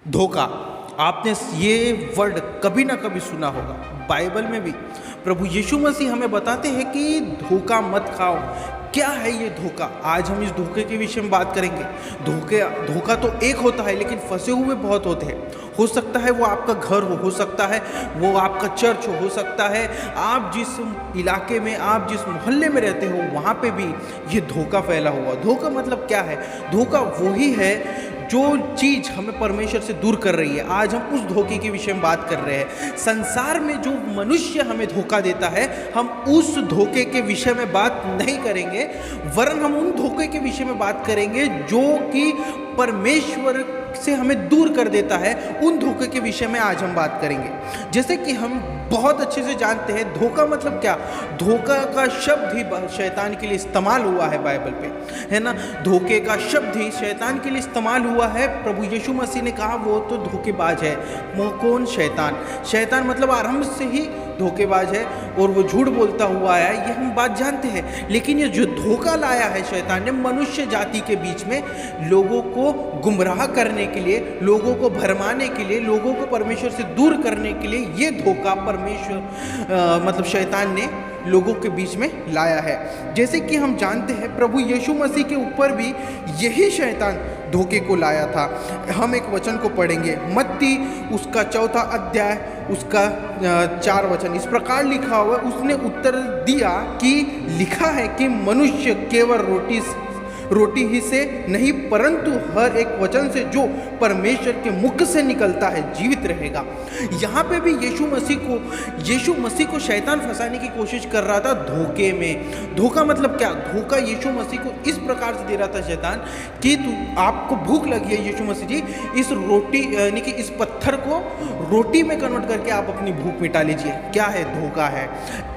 धोखा। आपने ये वर्ड कभी ना कभी सुना होगा। बाइबल में भी प्रभु यीशु मसीह हमें बताते हैं कि धोखा मत खाओ। क्या है ये धोखा? आज हम इस धोखे के विषय में बात करेंगे। धोखा तो एक होता है, लेकिन फंसे हुए बहुत होते हैं। हो सकता है वो आपका घर हो सकता है वो आपका चर्च हो सकता है आप जिस इलाके में, आप जिस मोहल्ले में रहते हो, वहाँ पे भी ये धोखा फैला हुआ। धोखा मतलब क्या है? धोखा वही है जो चीज़ हमें परमेश्वर से दूर कर रही है। आज हम उस धोखे के विषय में बात कर रहे हैं। संसार में जो मनुष्य हमें धोखा देता है, हम उस धोखे के विषय में बात नहीं करेंगे, वरन हम उन धोखे के विषय में बात करेंगे जो कि परमेश्वर से हमें दूर कर देता है। उन धोखे के विषय में आज हम बात करेंगे। जैसे कि हम बहुत अच्छे से जानते हैं धोखा मतलब क्या। धोखा का शब्द ही शैतान के लिए इस्तेमाल हुआ है बाइबल पे, है ना। धोखे का शब्द ही शैतान के लिए इस्तेमाल हुआ है। प्रभु यीशु मसीह ने कहा वो तो धोखेबाज है। वो कौन? शैतान। शैतान मतलब आरंभ से ही धोखेबाज है और वो झूठ बोलता हुआ आया, ये हम बात जानते हैं। लेकिन ये जो धोखा लाया है शैतान ने मनुष्य जाति के बीच में, लोगों को गुमराह करने के लिए, लोगों को भरमाने के लिए, लोगों को परमेश्वर से दूर करने के लिए, ये धोखा परमेश्वर मतलब शैतान ने लोगों के बीच में लाया है। जैसे कि हम जानते हैं प्रभु यीशु मसीह के ऊपर भी यही शैतान धोखे को लाया था। हम एक वचन को पढ़ेंगे, मत्ती उसका 4 अध्याय उसका 4 वचन। इस प्रकार लिखा हुआ, उसने उत्तर दिया कि लिखा है कि मनुष्य केवल रोटी ही से नहीं परंतु हर एक वचन से जो परमेश्वर के मुख से निकलता है जीवित रहेगा। यहाँ पे भी यीशु मसीह को शैतान फंसाने की कोशिश कर रहा था धोखे में। धोखा मतलब क्या? धोखा यीशु मसीह को इस प्रकार से दे रहा था शैतान कि आपको भूख लगी है यीशु मसीह जी, इस रोटी यानी कि इस पत्थर को रोटी में कन्वर्ट करके आप अपनी भूख मिटा लीजिए। क्या है? धोखा है।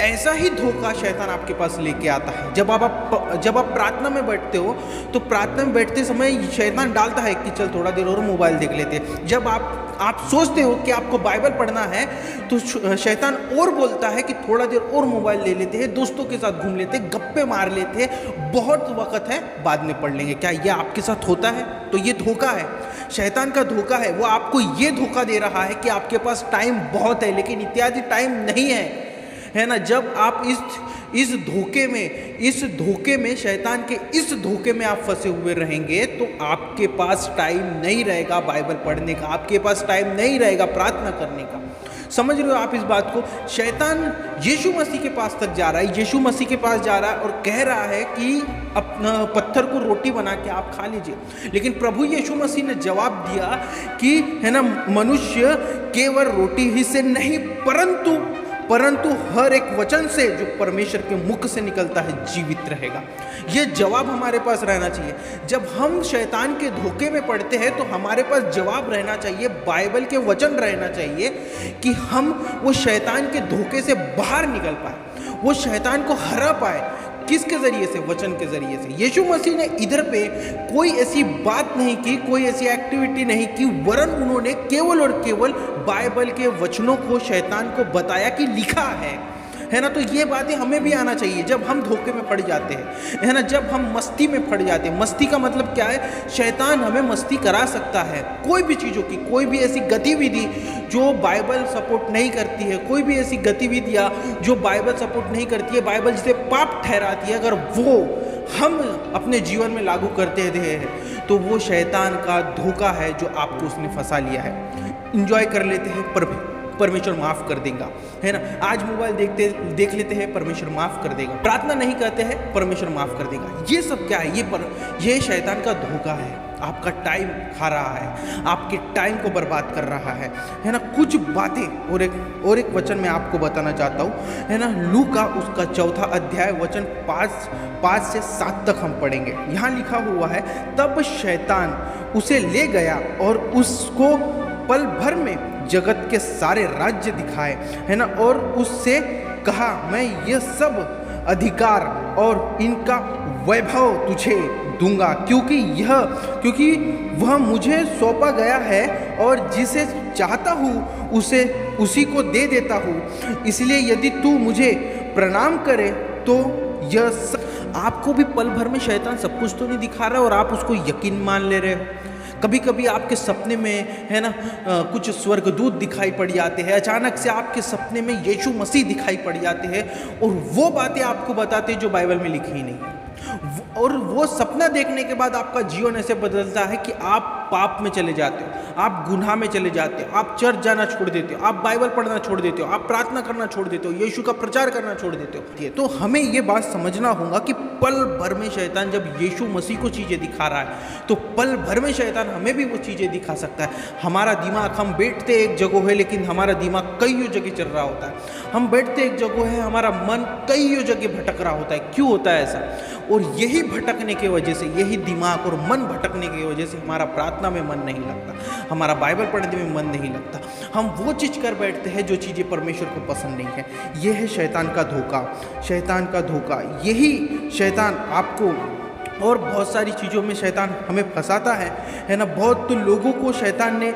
ऐसा ही धोखा शैतान आपके पास लेके आता है। जब आप प्रार्थना में बैठते हो तो प्रार्थना में बैठते समय शैतान डालता है कि चल थोड़ा देर और मोबाइल देख लेते हैं। जब आप सोचते हो कि आपको बाइबल पढ़ना है तो शैतान और बोलता है कि थोड़ा देर और मोबाइल ले लेते हैं, दोस्तों के साथ घूम लेते हैं, गप्पे मार लेते हैं, बहुत वक्त है बाद में पढ़ लेंगे। क्या ये आपके साथ होता है? तो ये धोखा है, शैतान का धोखा है। वो आपको ये धोखा दे रहा है कि आपके पास टाइम बहुत है लेकिन इत्यादि टाइम नहीं है ना। जब आप इस धोखे में शैतान के इस धोखे में आप फंसे हुए रहेंगे तो आपके पास टाइम नहीं रहेगा बाइबल पढ़ने का, आपके पास टाइम नहीं रहेगा प्रार्थना करने का। समझ रहे हो आप इस बात को? शैतान यीशु मसीह के पास तक जा रहा है, यीशु मसीह के पास जा रहा है और कह रहा है कि अपना पत्थर को रोटी बना के आप खा लीजिए। लेकिन प्रभु यीशु मसीह ने जवाब दिया कि है ना, मनुष्य केवल रोटी ही से नहीं परंतु हर एक वचन से जो परमेश्वर के मुख से निकलता है जीवित रहेगा। ये जवाब हमारे पास रहना चाहिए। जब हम शैतान के धोखे में पड़ते हैं तो हमारे पास जवाब रहना चाहिए, बाइबल के वचन रहना चाहिए कि हम वो शैतान के धोखे से बाहर निकल पाए, वो शैतान को हरा पाए। किसके जरिए से? वचन के जरिए से। यीशु मसीह ने इधर पे कोई ऐसी बात नहीं की, कोई ऐसी एक्टिविटी नहीं की, वरन उन्होंने केवल और केवल बाइबल के वचनों को शैतान को बताया कि लिखा है ना। तो ये बातें हमें भी आना चाहिए जब हम धोखे में पड़ जाते हैं, है ना, जब हम मस्ती में पड़ जाते हैं। मस्ती का मतलब क्या है? शैतान हमें मस्ती करा सकता है कोई भी चीज़ों की, कोई भी ऐसी गतिविधि जो बाइबल सपोर्ट नहीं करती है, कोई भी ऐसी गतिविधियाँ जो बाइबल सपोर्ट नहीं करती है, बाइबल जिसे पाप ठहराती है, अगर वो हम अपने जीवन में लागू करते हैं तो वो शैतान का धोखा है जो आपको उसने फंसा लिया है। इंजॉय कर लेते हैं पर परमेश्वर माफ़ कर देगा, है ना। आज मोबाइल देख लेते हैं, परमेश्वर माफ़ कर देगा। प्रार्थना नहीं करते हैं, परमेश्वर माफ़ कर देगा। ये सब क्या है? ये शैतान का धोखा है। आपका टाइम खा रहा है, आपके टाइम को बर्बाद कर रहा है ना। कुछ बातें और एक वचन मैं आपको बताना चाहता हूँ, है ना। लूका उसका 4 अध्याय वचन 5 से 7 तक हम पढ़ेंगे। यहाँ लिखा हुआ है, तब शैतान उसे ले गया और उसको पल भर में जगत के सारे राज्य दिखाए, है ना, और उससे कहा मैं ये सब अधिकार और इनका वैभव तुझे दूंगा क्योंकि वह मुझे सौंपा गया है और जिसे चाहता हूँ उसी को दे देता हूँ। इसलिए यदि तू मुझे प्रणाम करे तो यह सब। आपको भी पल भर में शैतान सब कुछ तो नहीं दिखा रहा और आप उसको यकीन मान ले रहे हो। कभी कभी आपके सपने में है ना कुछ स्वर्गदूत दिखाई पड़ जाते हैं, अचानक से आपके सपने में यीशु मसीह दिखाई पड़ जाते हैं और वो बातें आपको बताते हैं जो बाइबल में लिखी ही नहीं है। और वो सपना देखने के बाद आपका जीवन ऐसे बदलता है कि आप पाप में चले जाते हो, आप गुनाह में चले जाते हो, आप चर्च जाना छोड़ देते हो, आप बाइबल पढ़ना छोड़ देते हो, आप प्रार्थना करना छोड़ देते हो, यीशु का प्रचार करना छोड़ देते हो। तो हमें ये बात समझना होगा कि पल भर में शैतान जब यीशु मसीह को चीज़ें दिखा रहा है तो पल भर में शैतान हमें भी वो चीज़ें दिखा सकता है। हमारा दिमाग, हम बैठते एक जगह है लेकिन हमारा दिमाग कई जगह चल रहा होता है। हम बैठते एक जगह है, हमारा मन कई जगह भटक रहा होता है। क्यों होता है ऐसा? और यही भटकने की वजह से, यही दिमाग और मन भटकने की वजह से हमारा प्रार्थना में मन नहीं लगता, हमारा बाइबल पढ़ने में मन नहीं लगता। हम वो चीज़ कर बैठते हैं जो चीज़ें परमेश्वर को पसंद नहीं है। यह है शैतान का धोखा, शैतान का धोखा। यही शैतान आपको और बहुत सारी चीज़ों में शैतान हमें फंसाता है ना। बहुत तो लोगों को शैतान ने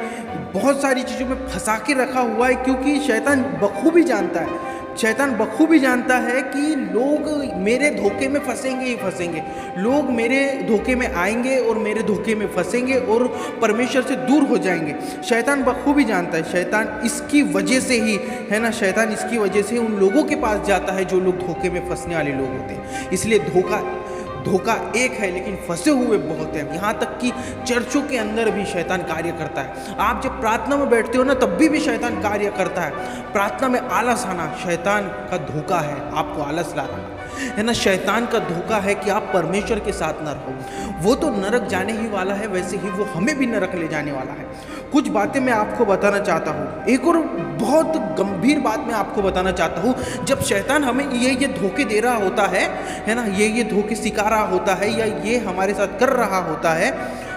बहुत सारी चीज़ों में फंसा के रखा हुआ है, क्योंकि शैतान बखूबी जानता है, शैतान बखूबी जानता है कि लोग मेरे धोखे में फंसेंगे ही फंसेंगे, लोग मेरे धोखे में आएंगे और मेरे धोखे में फंसेंगे और परमेश्वर से दूर हो जाएंगे। शैतान बखूबी जानता है। शैतान इसकी वजह से ही है ना, शैतान इसकी वजह से उन लोगों के पास जाता है जो लोग धोखे में फंसने वाले लोग होते हैं। इसलिए धोखा एक है लेकिन फंसे हुए बहुत हैं। यहाँ तक कि चर्चों के अंदर भी शैतान कार्य करता है। आप जब प्रार्थना में बैठते हो ना तब भी शैतान कार्य करता है। प्रार्थना में आलस आना शैतान का धोखा है, आपको आलस ला रहा है ना। शैतान का धोखा है कि आप परमेश्वर के साथ न रहो। वो तो नरक जाने ही वाला है, वैसे ही वो हमें भी नरक ले जाने वाला है। कुछ बातें मैं आपको बताना चाहता हूँ। एक और बहुत गंभीर बात मैं आपको बताना चाहता हूँ। जब शैतान हमें ये धोखे दे रहा होता है ना, ये धोखे सिखा रहा होता है या ये हमारे साथ कर रहा होता है,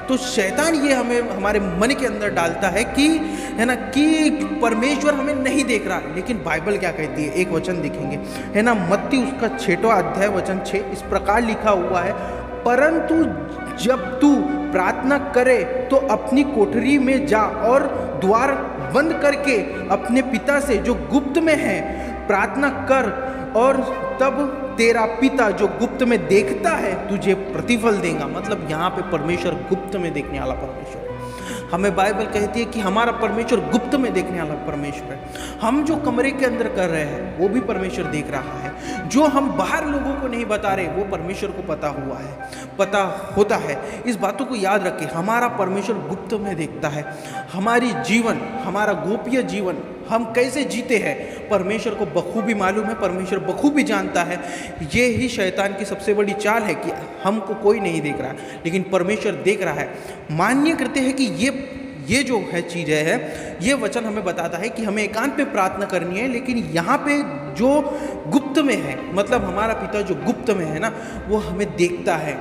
तो शैतान ये हमें हमारे मन के अंदर डालता है कि है ना कि परमेश्वर हमें नहीं देख रहा। लेकिन बाइबल क्या कहती है? एक वचन देखेंगे है ना, मत्ती उसका 6वां अध्याय वचन 6 इस प्रकार लिखा हुआ है, परंतु जब तू प्रार्थना करे तो अपनी कोठरी में जा और द्वार बंद करके अपने पिता से जो गुप्त में है प्रार्थना कर, और तब तेरा पिता जो गुप्त में देखता है तुझे प्रतिफल देगा। मतलब यहाँ पे परमेश्वर गुप्त में देखने वाला परमेश्वर है। हमें बाइबल कहती है कि हमारा परमेश्वर गुप्त में देखने वाला परमेश्वर है। हम जो कमरे के अंदर कर रहे हैं वो भी परमेश्वर देख रहा है। जो हम बाहर लोगों को नहीं बता रहे वो परमेश्वर को पता हुआ है, पता होता है। इस बातों को याद रखें, हमारा परमेश्वर गुप्त में देखता है। हमारी जीवन, हमारा गोप्य जीवन हम कैसे जीते हैं परमेश्वर को बखूबी मालूम है, परमेश्वर बखूबी जानता है। ये ही शैतान की सबसे बड़ी चाल है कि हमको कोई नहीं देख रहा लेकिन परमेश्वर देख रहा है। मान्य करते हैं कि ये जो है चीज़ है, ये वचन हमें बताता है कि हमें एकांत पे प्रार्थना करनी है, लेकिन यहाँ पे जो गुप्त में है, मतलब हमारा पिता जो गुप्त में है ना, वो हमें देखता है।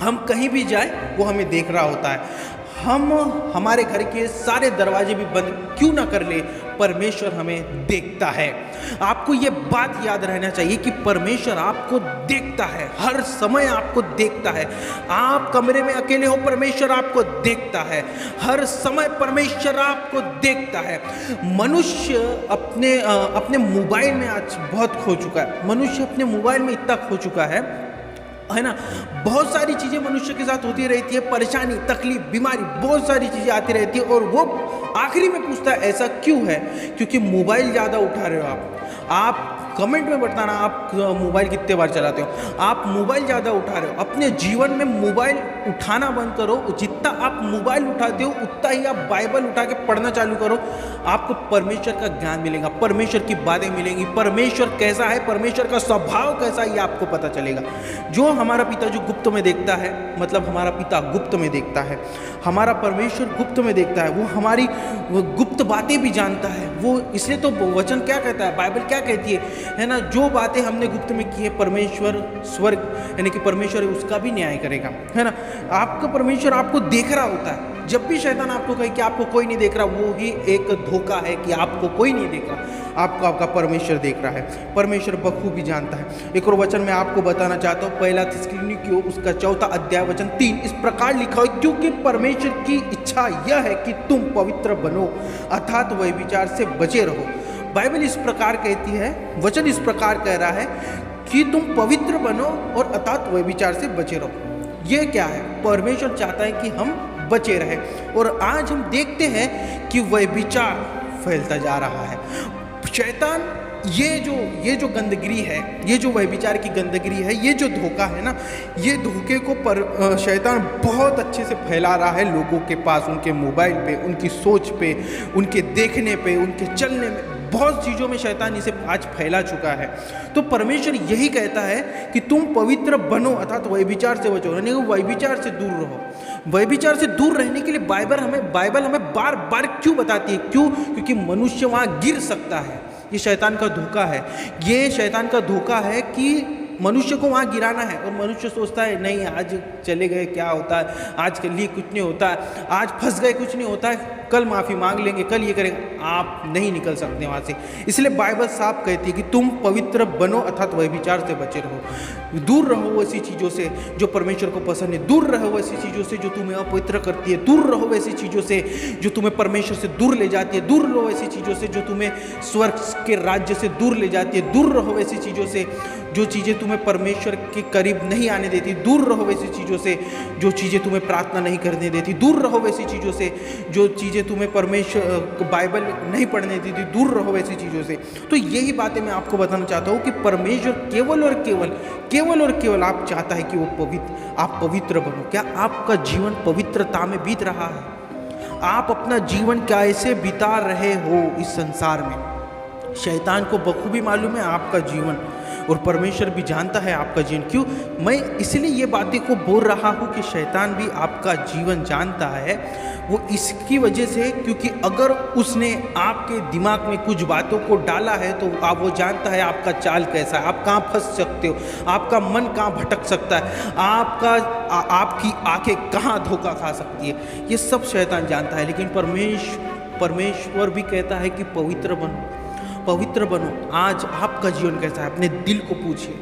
हम कहीं भी जाए वो हमें देख रहा होता है। हम हमारे घर के सारे दरवाजे भी बंद क्यों ना कर ले, परमेश्वर हमें देखता है। आपको ये बात याद रहना चाहिए कि परमेश्वर आपको देखता है, हर समय आपको देखता है। आप कमरे में अकेले हो, परमेश्वर आपको देखता है, हर समय परमेश्वर आपको देखता है। मनुष्य अपने मोबाइल में आज बहुत खो चुका है। मनुष्य अपने मोबाइल में इतना खो चुका है ना, बहुत सारी चीज़ें मनुष्य के साथ होती रहती है, परेशानी, तकलीफ, बीमारी, बहुत सारी चीज़ें आती रहती है, और वो आखिरी में पूछता है ऐसा क्यों है? क्योंकि मोबाइल ज़्यादा उठा रहे हो आप कमेंट में बताना आप मोबाइल कितने बार चलाते हो। आप मोबाइल ज़्यादा उठा रहे हो। अपने जीवन में मोबाइल उठाना बंद करो। जितना आप मोबाइल उठाते हो उतना ही आप बाइबल उठा के पढ़ना चालू करो। आपको परमेश्वर का ज्ञान मिलेगा, परमेश्वर की बातें मिलेंगी, परमेश्वर कैसा है, परमेश्वर का स्वभाव कैसा है, ये आपको पता चलेगा। जो हमारा पिता जो गुप्त में देखता है, मतलब हमारा पिता गुप्त में देखता है, हमारा परमेश्वर गुप्त में देखता है, वो हमारी गुप्त बातें भी जानता है। वो इसलिए तो वचन क्या कहता है, बाइबल क्या कहती है ना, जो बातें हमने गुप्त में की है परमेश्वर स्वर्ग यानी कि परमेश्वर उसका भी न्याय करेगा, है ना। आपका परमेश्वर आपको देख रहा होता है। जब भी शैतान आपको कहे कि आपको कोई नहीं देख रहा, वो ही एक धोखा है कि आपको कोई नहीं देख रहा, आपको आपका परमेश्वर देख रहा है। परमेश्वर बखूबी जानता है। एक और वचन मैं आपको बताना चाहता हूँ, 1 थिस्सलुनीकियों उसका 4वां अध्याय वचन 3 इस प्रकार लिखा है, क्योंकि परमेश्वर की इच्छा यह है कि तुम पवित्र बनो अर्थात व्यभिचार से बचे रहो। बाइबल इस प्रकार कहती है, वचन इस प्रकार कह रहा है कि तुम पवित्र बनो और अर्थात व्यभिचार से बचे रहो। ये क्या है? परमेश्वर चाहता है कि हम बचे रहे। और आज हम देखते हैं कि व्यभिचार फैलता जा रहा है। शैतान ये जो गंदगिरी है, ये जो व्यभिचार की गंदगिरी है, ये जो धोखा है ना, ये धोखे को शैतान बहुत अच्छे से फैला रहा है लोगों के पास, उनके मोबाइल पे, उनकी सोच पे, उनके देखने पे, उनके चलने में, बहुत चीज़ों में शैतान इसे आज फैला चुका है। तो परमेश्वर यही कहता है कि तुम पवित्र बनो, अर्थात व्यभिचार से बचो, यानी व्यभिचार से दूर रहो। व्यभिचार से दूर रहने के लिए बाइबल हमें बार बार क्यों बताती है? क्यों? क्योंकि मनुष्य वहाँ गिर सकता है। ये शैतान का धोखा है। ये शैतान का धोखा है कि मनुष्य को वहाँ गिराना है, और मनुष्य सोचता है नहीं, आज चले गए क्या होता है, आज के लिए कुछ नहीं होता है, आज फंस गए कुछ नहीं होता है, कल माफ़ी मांग लेंगे, कल ये करेंगे। आप नहीं निकल सकते वहाँ से। इसलिए बाइबल साफ कहती है कि तुम पवित्र बनो, अर्थात व्यभिचार से बचे रहो। दूर रहो ऐसी चीज़ों से जो परमेश्वर को पसंद है। दूर रहो ऐसी चीज़ों से जो तुम्हें अपवित्र करती है। दूर रहो ऐसी चीज़ों से जो तुम्हें परमेश्वर से दूर ले जाती है। दूर रहो ऐसी चीज़ों से जो तुम्हें स्वर्ग के राज्य से दूर ले जाती है। दूर रहो ऐसी चीज़ों से जो चीज़ें तुम्हें परमेश्वर के करीब नहीं आने देती। दूर रहो वैसी चीज़ों से जो चीज़ें तुम्हें प्रार्थना नहीं करने देती। दूर रहो वैसी चीज़ों से जो चीज़ें तुम्हें परमेश्वर बाइबल नहीं पढ़ने देती। दूर रहो वैसी चीज़ों से। तो यही बातें मैं आपको बताना चाहता हूँ कि परमेश्वर केवल और केवल आप चाहता है कि आप पवित्र बनो। क्या आपका जीवन पवित्रता में बीत रहा है? आप अपना जीवन कैसे बिता रहे हो इस संसार में? शैतान को बखूबी मालूम है आपका जीवन, और परमेश्वर भी जानता है आपका जीवन। क्यों मैं इसलिए ये बातें को बोल रहा हूँ कि शैतान भी आपका जीवन जानता है। वो इसकी वजह से, क्योंकि अगर उसने आपके दिमाग में कुछ बातों को डाला है तो वो जानता है आपका चाल कैसा है, आप कहाँ फंस सकते हो, आपका मन कहाँ भटक सकता है, आपकी आंखें कहाँ धोखा खा सकती है। ये सब शैतान जानता है। लेकिन परमेश्वर भी कहता है कि पवित्र बनो। आज आपका जीवन कैसा है? अपने दिल को पूछिए,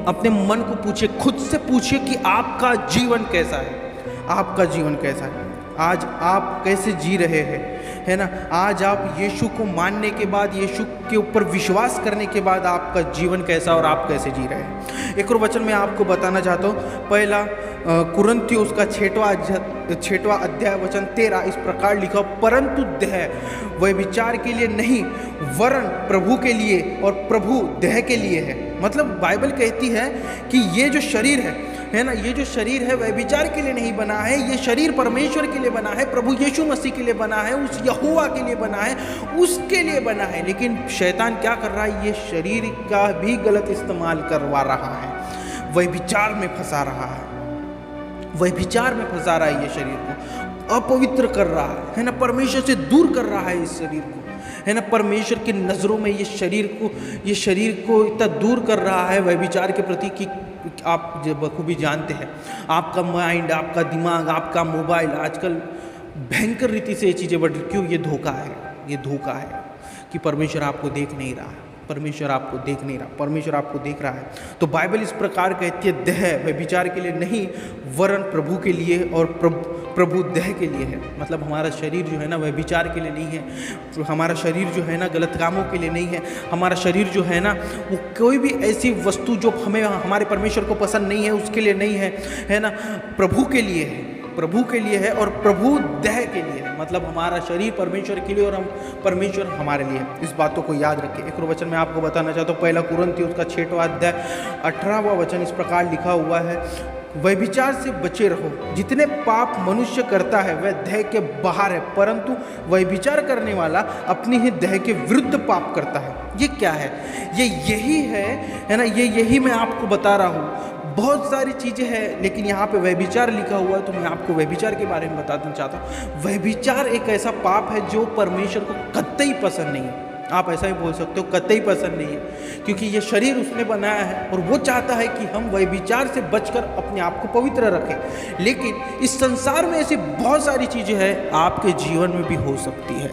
अपने मन को पूछिए, खुद से पूछिए कि आपका जीवन कैसा है। आपका जीवन कैसा है? आज आप कैसे जी रहे हैं, है ना? आज आप यीशु को मानने के बाद, यीशु के ऊपर विश्वास करने के बाद आपका जीवन कैसा और आप कैसे जी रहे हैं? एक और वचन मैं आपको बताना चाहता हूँ। पहला कुरिन्थियों उसका 6वां अध्याय वचन 13 इस प्रकार लिखा, परंतु देह व्यभिचार के लिए नहीं वरन प्रभु के लिए, और प्रभु देह के लिए है। मतलब बाइबल कहती है कि ये जो शरीर है ना, ये जो शरीर है व्यभिचार के लिए नहीं बना है। ये शरीर परमेश्वर के लिए बना है, प्रभु यीशु मसीह के लिए बना है, उस यहोवा के लिए बना है, उसके लिए बना है। लेकिन शैतान क्या कर रहा है? ये शरीर का भी गलत इस्तेमाल करवा रहा है, व्यभिचार में फंसा रहा है। व्यभिचार में फंसा रहा है, ये शरीर को अपवित्र कर रहा है ना, परमेश्वर से दूर कर रहा है इस शरीर को, है ना। परमेश्वर की नज़रों में ये शरीर को इतना दूर कर रहा है व्यभिचार के प्रति कि आप जो बखूबी जानते हैं, आपका माइंड, आपका दिमाग, आपका मोबाइल आजकल भयंकर रीति से ये चीज़ें बढ़ रही। क्यों? ये धोखा है कि परमेश्वर आपको देख नहीं रहा है, परमेश्वर आपको देख रहा है। तो बाइबल इस प्रकार कहती है, देह व्यभिचार के लिए नहीं वरन प्रभु के लिए, और प्रभु देह के लिए है। मतलब हमारा शरीर जो है ना व्यभिचार के लिए नहीं है, हमारा शरीर जो है ना गलत कामों के लिए नहीं है, हमारा शरीर जो है ना वो कोई भी ऐसी वस्तु जो हमारे परमेश्वर को पसंद नहीं है उसके लिए नहीं है ना, प्रभु के लिए है और प्रभु देह के लिए है। मतलब हमारा शरीर परमेश्वर के लिए और परमेश्वर हमारे लिए। इस बातों को याद रखिए। एक और वचन मैं आपको बताना चाहता हूँ, पहला कुरिन्थियों उसका 6वां अध्याय 18वां वचन इस प्रकार लिखा हुआ है, व्यभिचार से बचे रहो। जितने पाप मनुष्य करता है वह देह के बाहर है, परंतु व्यभिचार करने वाला अपनी ही देह के विरुद्ध पाप करता है। ये क्या है? ये यही है ना, यही मैं आपको बता रहा हूँ। बहुत सारी चीज़ें हैं, लेकिन यहाँ पे व्यभिचार लिखा हुआ है, तो मैं आपको व्यभिचार के बारे में बताना चाहता हूँ। व्यभिचार एक ऐसा पाप है जो परमेश्वर को कतई पसंद नहीं है। आप ऐसा ही बोल सकते हो, कतई पसंद नहीं है, क्योंकि ये शरीर उसने बनाया है और वो चाहता है कि हम व्यभिचार से बचकर अपने आप को पवित्र रखें। लेकिन इस संसार में ऐसी बहुत सारी चीज़ें हैं, आपके जीवन में भी हो सकती है।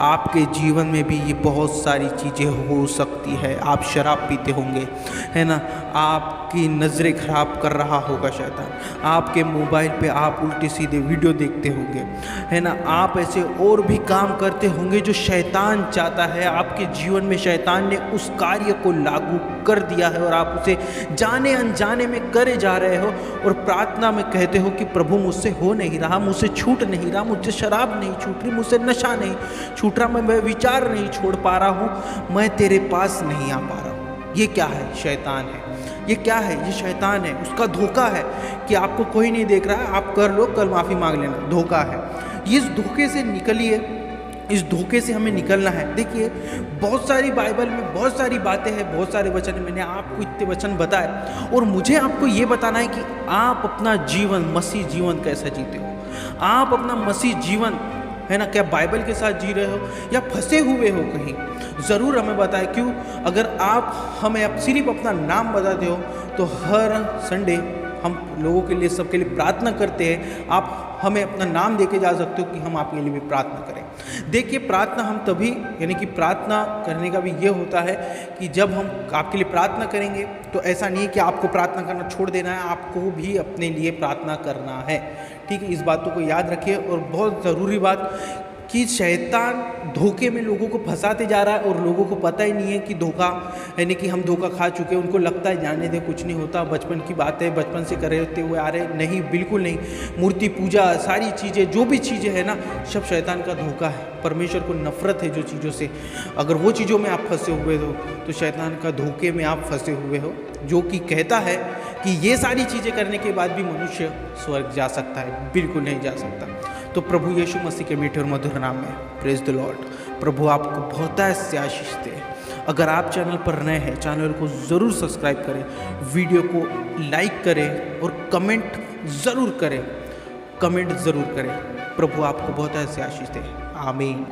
आपके जीवन में भी ये बहुत सारी चीज़ें हो सकती है। आप शराब पीते होंगे, है ना, आपकी नज़रें खराब कर रहा होगा शैतान, आपके मोबाइल पे आप उल्टे सीधे वीडियो देखते होंगे, है ना, आप ऐसे और भी काम करते होंगे जो शैतान चाहता है। आपके जीवन में शैतान ने उस कार्य को लागू कर दिया है और आप उसे जाने अनजाने में करे जा रहे हो और प्रार्थना में कहते हो कि प्रभु मुझसे हो नहीं रहा, मुझसे छूट नहीं रहा, मुझसे शराब नहीं छूट रही, मुझसे नशा नहीं छूट रहा, मैं विचार नहीं छोड़ पा रहा हूँ, मैं तेरे पास नहीं आ पा रहा हूँ। ये क्या है? शैतान है। ये क्या है? ये शैतान है। उसका धोखा है कि आपको कोई नहीं देख रहा है, आप कर लो, कल माफ़ी मांग लेना। धोखा है। इस धोखे से निकलिए, इस धोखे से हमें निकलना है। देखिए, बहुत सारी बाइबल में बहुत सारी बातें हैं, बहुत सारे वचन हैं, मैंने आपको इतने वचन बताए और मुझे आपको ये बताना है कि आप अपना जीवन, मसीह जीवन कैसा जीते हो। आप अपना मसीह जीवन, है ना, क्या बाइबल के साथ जी रहे हो या फंसे हुए हो कहीं, ज़रूर हमें बताएं। क्यों? अगर आप हमें अब सिर्फ अपना नाम बताते हो तो हर संडे हम लोगों के लिए, सबके लिए प्रार्थना करते हैं। आप हमें अपना नाम देके जा सकते हो कि हम आपके लिए भी प्रार्थना करें। देखिए, प्रार्थना हम तभी, यानी कि प्रार्थना करने का भी ये होता है कि जब हम आपके लिए प्रार्थना करेंगे तो ऐसा नहीं है कि आपको प्रार्थना करना छोड़ देना है, आपको भी अपने लिए प्रार्थना करना है। ठीक है, इस बातों को याद रखिए। और बहुत ज़रूरी बात कि शैतान धोखे में लोगों को फंसाते जा रहा है और लोगों को पता ही नहीं है कि धोखा, यानी कि हम धोखा खा चुके हैं। उनको लगता है जाने दे, कुछ नहीं होता, बचपन की बात है, बचपन से करे होते हुए आ रहे। नहीं, बिल्कुल नहीं। मूर्ति पूजा, सारी चीज़ें, जो भी चीज़ें हैं ना, सब शैतान का धोखा है। परमेश्वर को नफ़रत है जो चीज़ों से। अगर वो चीज़ों में आप फंसे हुए हो तो शैतान का धोखे में आप फंसे हुए हो, जो कि कहता है कि ये सारी चीज़ें करने के बाद भी मनुष्य स्वर्ग जा सकता है। बिल्कुल नहीं जा सकता। तो प्रभु यीशु मसीह के मीठे और मधुर नाम में प्रेज द लॉर्ड। प्रभु आपको बहुत से आशीष दे। अगर आप चैनल पर नए हैं, चैनल को ज़रूर सब्सक्राइब करें, वीडियो को लाइक करें और कमेंट ज़रूर करें, कमेंट ज़रूर करें। प्रभु आपको बहुत से आशीष दे। आमीन।